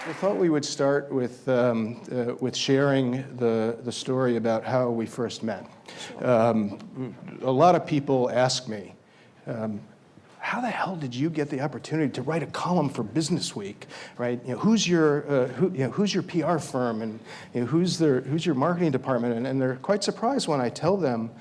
I thought we would start with sharing the story about how we first met. A lot of people ask me, how the hell did you get the opportunity to write a column for Business Week, right? Who's your PR firm, and who's your marketing department? And they're quite surprised when I tell them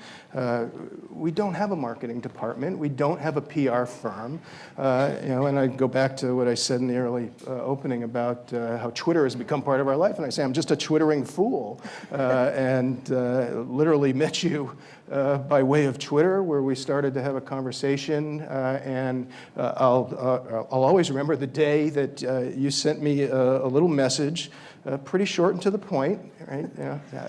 we don't have a marketing department, we don't have a PR firm, and I go back to what I said in the early opening about how Twitter has become part of our life, and I say I'm just a twittering fool, and literally met you by way of Twitter, where we started to have a conversation, and I'll always remember the day that you sent me a little message, pretty short and to the point, right?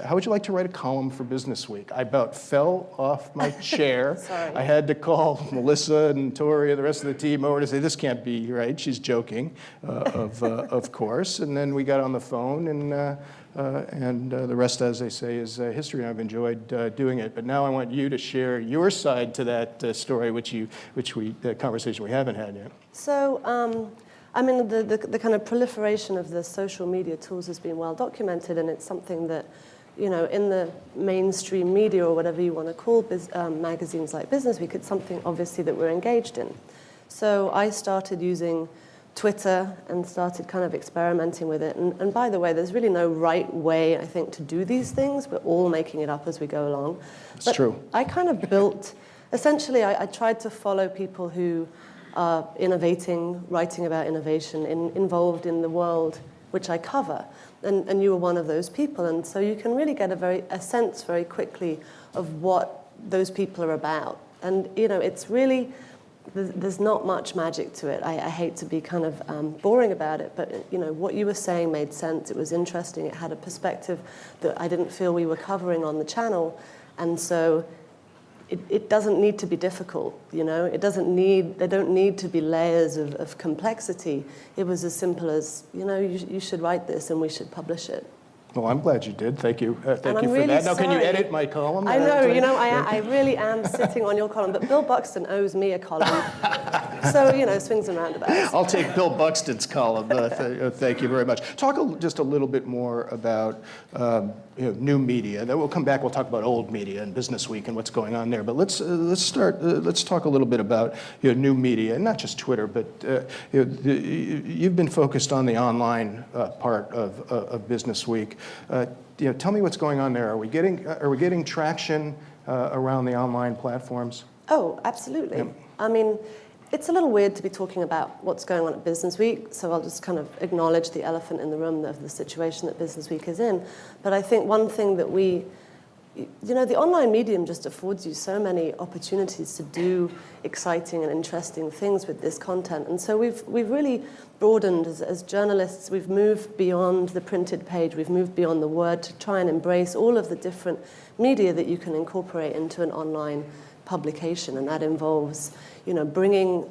How would you like to write a column for Business Week? I about fell off my chair. Sorry. I had to call Melissa and Tori and the rest of the team over to say, this can't be right. She's joking, of course. And then we got on the phone, and the rest, as they say, is history, and I've enjoyed doing it. But now I want you to share your side to that story, the conversation we haven't had yet. So, I mean, the kind of proliferation of the social media tools has been well documented, and it's something that, in the mainstream media, or whatever you want to call magazines like Business Week, it's something obviously that we're engaged in. So I started using Twitter and started kind of experimenting with it. And by the way, there's really no right way, I think, to do these things. We're all making it up as we go along. It's true. I kind of built, essentially, I tried to follow people who are innovating, writing about innovation, involved in the world which I cover. And you were one of those people. And so you can really get a sense very quickly of what those people are about. And, it's really, there's not much magic to it. I hate to be kind of boring about it, but what you were saying made sense. It was interesting. It had a perspective that I didn't feel we were covering on the channel, and so it doesn't need to be difficult. There don't need to be layers of complexity. It was as simple as you should write this and we should publish it. Well, I'm glad you did. Thank you. Thank you for really that. Now, sorry. can you edit my column? I know. I really am sitting on your column, but Bill Buxton owes me a column. So, swings and roundabouts. I'll take Bill Buxton's column. Thank you very much. Talk just a little bit more about new media. Then we'll come back. We'll talk about old media and Business Week and what's going on there. But let's start. Let's talk a little bit about new media, and not just Twitter, but you've been focused on the online part of Business Week. Tell me what's going on there. Are we getting traction around the online platforms? Oh, absolutely. Yeah. I mean, it's a little weird to be talking about what's going on at Business Week, so I'll just kind of acknowledge the elephant in the room of the situation that Business Week is in. But I think one thing that the online medium just affords you so many opportunities to do exciting and interesting things with this content. And so we've really broadened as journalists. We've moved beyond the printed page. We've moved beyond the word to try and embrace all of the different media that you can incorporate into an online publication. And that involves, bringing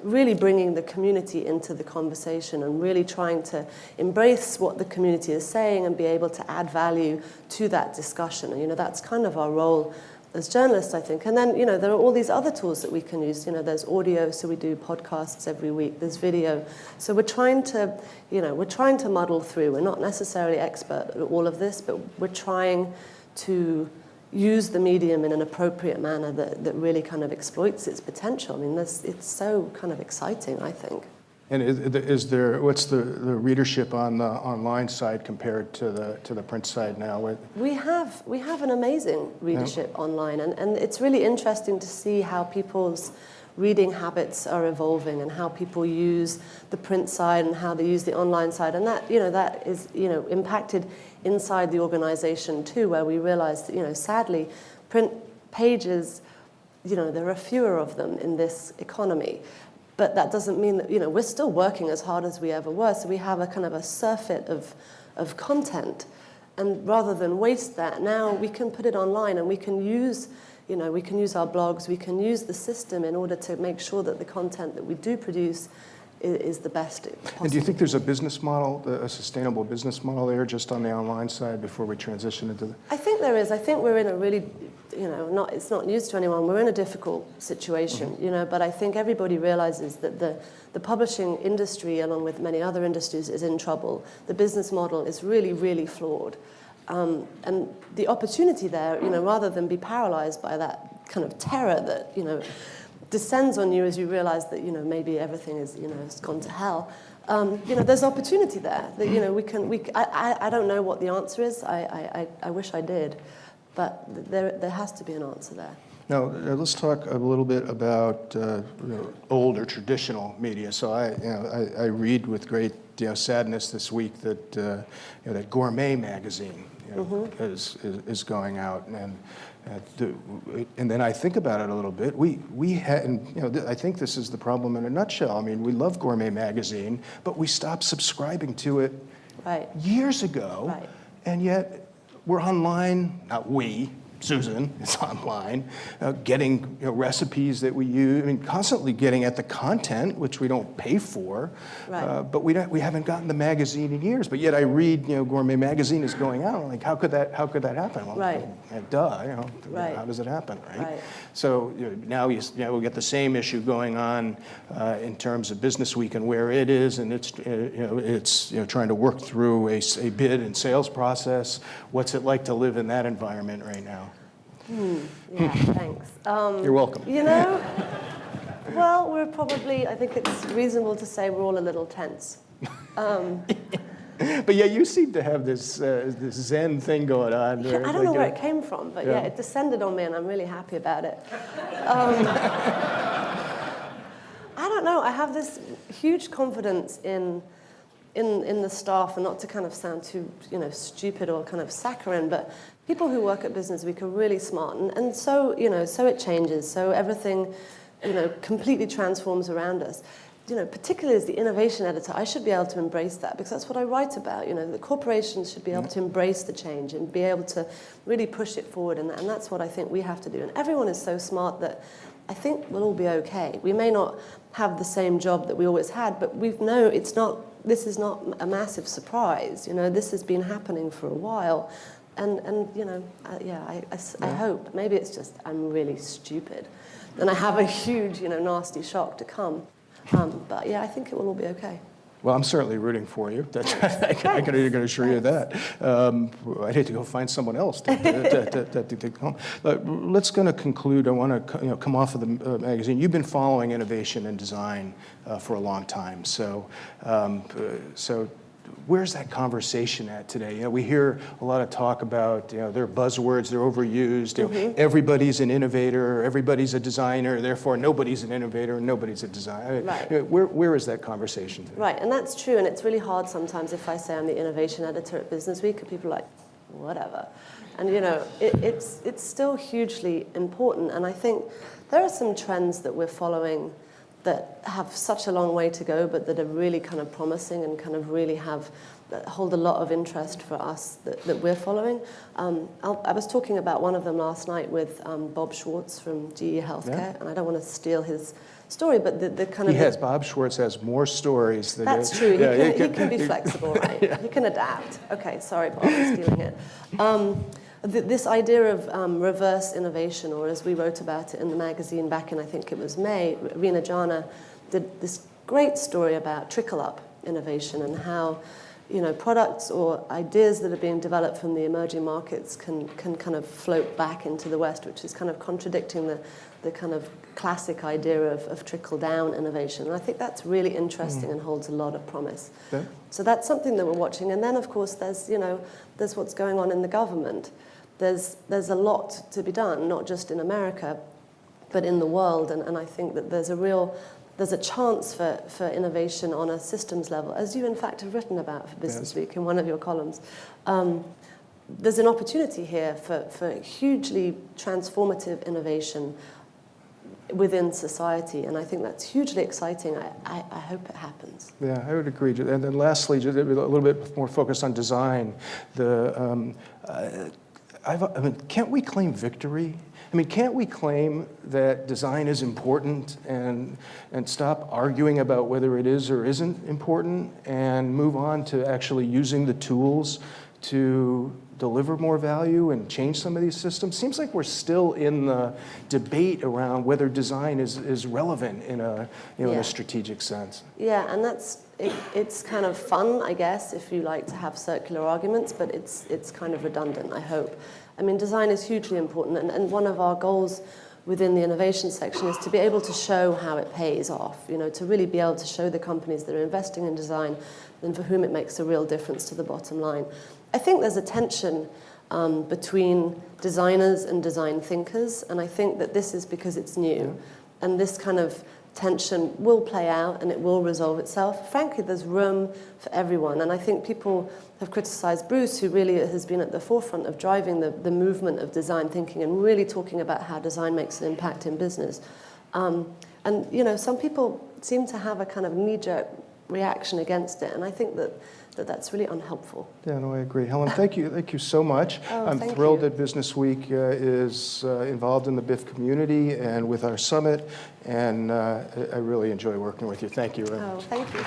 the community into the conversation and really trying to embrace what the community is saying and be able to add value to that discussion. And, that's kind of our role as journalists, I think. And then, there are all these other tools that we can use. There's audio, so we do podcasts every week. There's video. So we're trying to muddle through. We're not necessarily expert at all of this, but we're trying to use the medium in an appropriate manner that really kind of exploits its potential. I mean, it's so kind of exciting, I think. And what's the readership on the online side compared to the print side now? We have an amazing readership online, and it's really interesting to see how people's reading habits are evolving and how people use the print side and how they use the online side, and that is impacted inside the organization too, where we realize that sadly print pages, there are fewer of them in this economy. But that doesn't mean that, we're still working as hard as we ever were. So we have a kind of a surfeit of content. And rather than waste that, now we can put it online and we can use, we can use our blogs, we can use the system in order to make sure that the content that we do produce is the best possible. And do you think there's a business model, a sustainable business model there just on the online side before we transition into the... I think there is. I think we're in a really it's not news to anyone. We're in a difficult situation, but I think everybody realizes that the publishing industry, along with many other industries, is in trouble. The business model is really, really flawed. And the opportunity there, rather than be paralyzed by that kind of terror that, descends on you as you realize that, maybe everything is, has gone to hell. There's opportunity there that, I don't know what the answer is. I wish I did, but there has to be an answer there. Now, let's talk a little bit about old or traditional media. So I read with great sadness this week that that Gourmet magazine is going out, and then I think about it a little bit. We had, and I think this is the problem in a nutshell. I mean, we love Gourmet magazine, but we stopped subscribing to it years ago, and yet we're online. Not we. Susan is online, getting recipes that we use. I mean, constantly getting at the content, which we don't pay for, but we haven't gotten the magazine in years. But yet I read, Gourmet magazine is going out. I'm like, how could that happen? Well, duh. How does it happen, right? So now we get the same issue going on in terms of Business Week and where it is, and it's trying to work through a bid and sales process. What's it like to live in that environment right now? Yeah, thanks. You're welcome. Well, I think it's reasonable to say we're all a little tense. But yeah, you seem to have this Zen thing going on. I don't know where it came from, but it descended on me, and I'm really happy about it. I don't know. I have this huge confidence in the staff, and not to kind of sound too stupid or kind of saccharine, but people who work at Business Week are really smart, and so so it changes. So everything completely transforms around us. Particularly as the innovation editor, I should be able to embrace that, because that's what I write about. The corporations should be able to embrace the change and be able to really push it forward, and that's what I think we have to do. And everyone is so smart that I think we'll all be okay. We may not have the same job that we always had, but we know this is not a massive surprise. This has been happening for a while, and I hope. Maybe it's just I'm really stupid, and I have a huge nasty shock to come. But yeah, I think it will all be okay. Well, I'm certainly rooting for you. I can assure you that. I'd hate to go find someone else to take home. Let's going to conclude. I want to come off of the magazine. You've been following innovation and design for a long time. So where's that conversation at today? We hear a lot of talk about, they're buzzwords, they're overused. Everybody's an innovator, everybody's a designer, therefore nobody's an innovator, and nobody's a designer. Right. Where is that conversation today? Right, and that's true, and it's really hard sometimes if I say I'm the innovation editor at Business Week, and people are like, whatever. And it's still hugely important, and I think there are some trends that we're following that have such a long way to go, but that are really kind of promising and kind of really hold a lot of interest for us that we're following. I was talking about one of them last night with Bob Schwartz from GE Healthcare, and I don't want to steal his story, but the kind of... Bob Schwartz has more stories than... That's true. He can be flexible, right? He can adapt. Okay, sorry, Bob, for stealing it. This idea of reverse innovation, or as we wrote about it in the magazine back in, I think it was May, Rina Jana did this great story about trickle-up innovation and how products or ideas that are being developed from the emerging markets can kind of float back into the West, which is kind of contradicting the kind of classic idea of trickle-down innovation. And I think that's really interesting and holds a lot of promise. Yeah. So that's something that we're watching. And then, of course, there's what's going on in the government. There's a lot to be done, not just in America, but in the world. And I think that there's a chance for innovation on a systems level, as you, in fact, have written about for Business Week in one of your columns. There's an opportunity here for hugely transformative innovation within society, and I think that's hugely exciting. I hope it happens. Yeah, I would agree. And then lastly, just a little bit more focused on design. Can't we claim victory? Can't we claim that design is important and stop arguing about whether it is or isn't important and move on to actually using the tools to deliver more value and change some of these systems? Seems like we're still in the debate around whether design is relevant in a, in a strategic sense. Yeah, and it's kind of fun, I guess, if you like to have circular arguments, but it's kind of redundant, I hope. I mean, design is hugely important, and one of our goals within the innovation section is to be able to show how it pays off, to really be able to show the companies that are investing in design and for whom it makes a real difference to the bottom line. I think there's a tension between designers and design thinkers, and I think that this is because it's new, and this kind of tension will play out and it will resolve itself. Frankly, there's room for everyone, and I think people have criticized Bruce, who really has been at the forefront of driving the movement of design thinking and really talking about how design makes an impact in business. And some people seem to have a kind of knee-jerk reaction against it, and I think that's really unhelpful. Yeah, no, I agree. Helen, thank you so much. I'm thrilled that Business Week is involved in the BIF community and with our summit, and I really enjoy working with you. Thank you. Oh, thank you.